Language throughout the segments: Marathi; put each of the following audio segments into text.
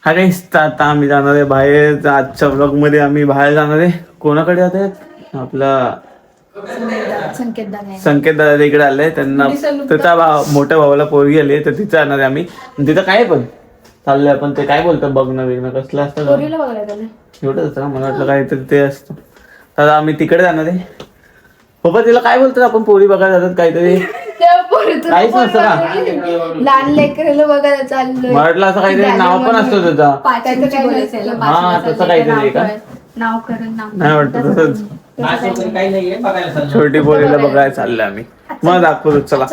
हा काही आता आम्ही जाणार आहे बाहेर. आजच्या ब्लॉग मध्ये आम्ही बाहेर जाणार आहे. कोणाकडे जात आहेत? आपला संकेत दादा इकडे आले. त्यांना त्याचा मोठ्या भावाला पोरगी आली तर तिथं जाणार आहे आम्ही. तिथं काय पण चाललंय आपण ते काय बोलतो बघणं बिघणं कसलं असतं एवढंच असतं ना. मला वाटलं काहीतरी ते असतं. तर आम्ही तिकडे जाणार आहे. पप्पा तिला काय बोलतात आपण पोरी बघायला जातात काहीतरी काहीच नसतं का? लहान लेकराला बघायला चाललोय. म्हटलं असं काहीतरी नाव पण असतं त्याचा. हा तसं काहीतरी का? नाव करून नाव नाही वाटतं तसंच. छोटी पोरीला बघायला चाललोय आम्ही. मग दाखवतो चला.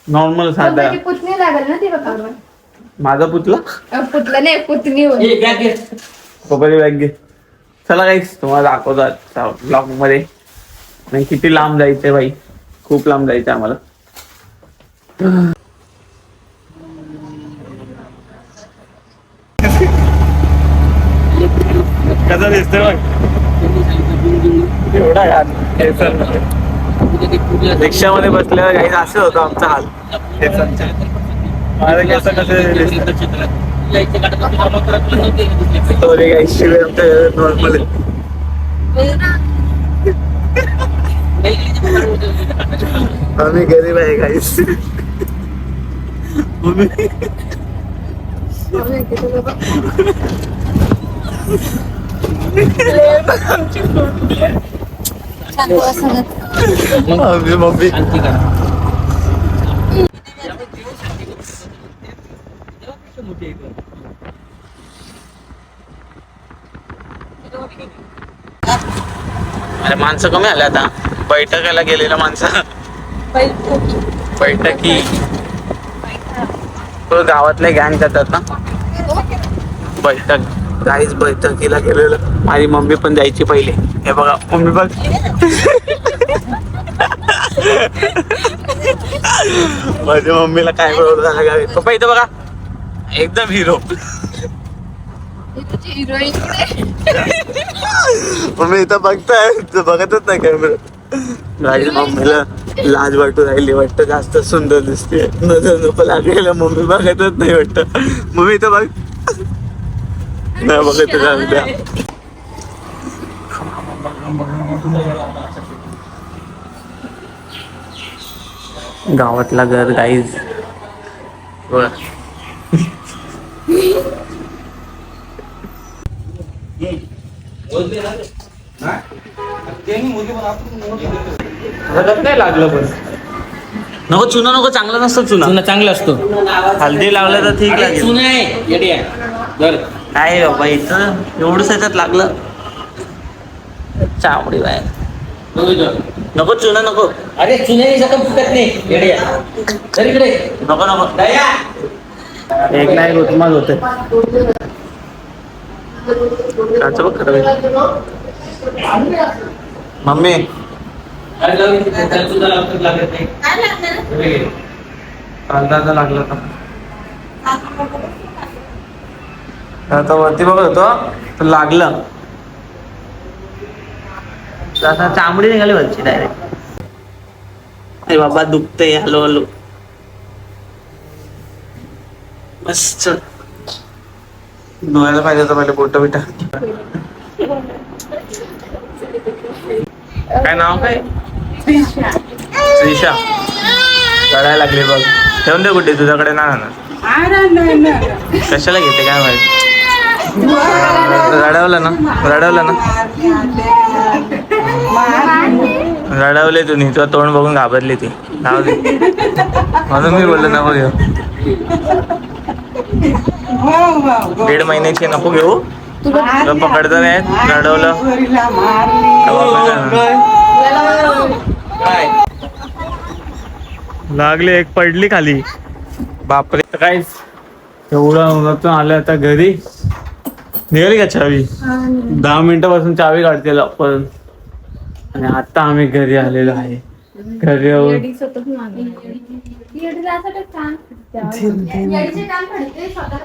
नॉर्मल साधा पुतणी लागेल ना ती बघा. माझा पुतला पुतला नाही पुतणी पप्पाची बॅग घे. चला काहीच तुम्हाला दाखवतो ब्लॉग मध्ये. नाही किती लांब जायचंय बाई. खूप लांब जायचं आम्हाला. कसा दिसतोय बघ. एवढा यार रिक्षामध्ये बसल्यावर काही असं होतं आमचा हाल. माझं कसं नॉर्मल आम्ही गरीब आहे काहीच. मम्मी अरे माणसं कमी आले आता. बैठकाला गेलेला माणसं. बैठकी गावातले गँग जातात ना. बैठक काहीच बैठकीला गेलेलं. माझी मम्मी पण जायची पहिले. हे बघा मम्मी बघ. माझ्या मम्मीला काय प्रॉब्लेम झाला गावी. पप्पा इथं बघा एकदम हिरो. मम्मी इथं बघताय बघतच नाही कॅमेरा. गाडी मम्मीला लाज वाटू राहिली वाटतं. जास्त सुंदर दिसते. नजर नको लागलेला मम्मी बघतच नाही वाटतं. मम्मी इथं बघ नाही बघत द्या. गावातला घर गाईज. काय लागलं पण नको. चुना नको. चांगला नसतो चुना. चांगला असतो. हल्दी लावलं तर ठीक लागेल. काय बाबा इथं एवढंच याच्यात लागलं. चावडी बाय नको. चुना नको. अरे चुन्याने सकम फुटत नाही. नको नको. एक नाही होत मग होते. काच बघ खरं मम्मी कांदा लागला आता वरती बघत होतो तर लागलं. आता चामडी निघाली वरची डायरेक्ट. अरे बाबा दुखतंय. हॅलो हॅलो मस्त. धुवायला पाहिजे होतं पहिले बोट बिटा. काय नाव काय? श्रीषा. रडायला लागली बघ. ठेवून दे कुठे तुझ्याकडे ना. कशाला घेते काय माहिती. रडवलं ना. रडवले तुम्ही. तुझं तोंड बघून घाबरली ती. नाव दे म्हणून मी बोललो नको घेऊ. 1.5 महिन्याची नको घेऊ. तुला पकडतं नाही रडवलं. लागले. एक पडली खाली. बापरे. काहीच एवढं उन्हातून आलं. आता घरी निघाली का चावी. 10 मिनिटापासून चावी काढते आपण. आणि आता आम्ही घरी आलेलो आहे. घरी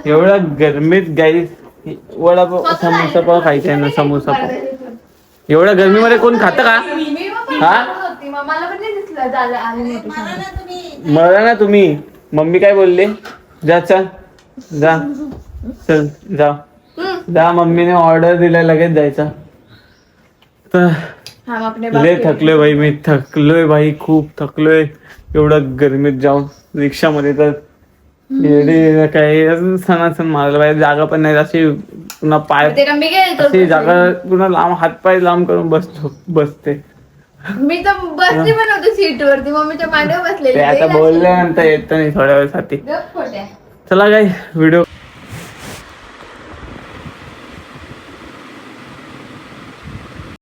एवढ्या गरमीत गाई वडापाव समोसा पाव खायचा आहे ना. समोसा पाव एवढ्या गरमीमध्ये कोण खातं का? हा मला ना तुम्ही. मम्मी काय बोलले? जा जा. चल जा जा, मम्मीने ऑर्डर दिलाय लगेच जायचा. तर हम अपने लय थकलोय भाई, मी थकलोय भाई, खूप थकलोय एवढं गरमीत जाऊन रिक्षामध्ये. तर येडे काय अजून सणासण मारायला पाहिजे, जागा पण नाही अशी, पुन्हा पाय ते कमी अशी जागा पुन्हा लांब, हातपाय लांब करून बसते. मी तर बसली पण होती सीट वरती, मम्मीच्या मांडीवर बसलेली. ते आता बोलल्यानंतर येत नाही थोड्या वेळासाठी. गप्प खोट्या. चला काय व्हिडिओ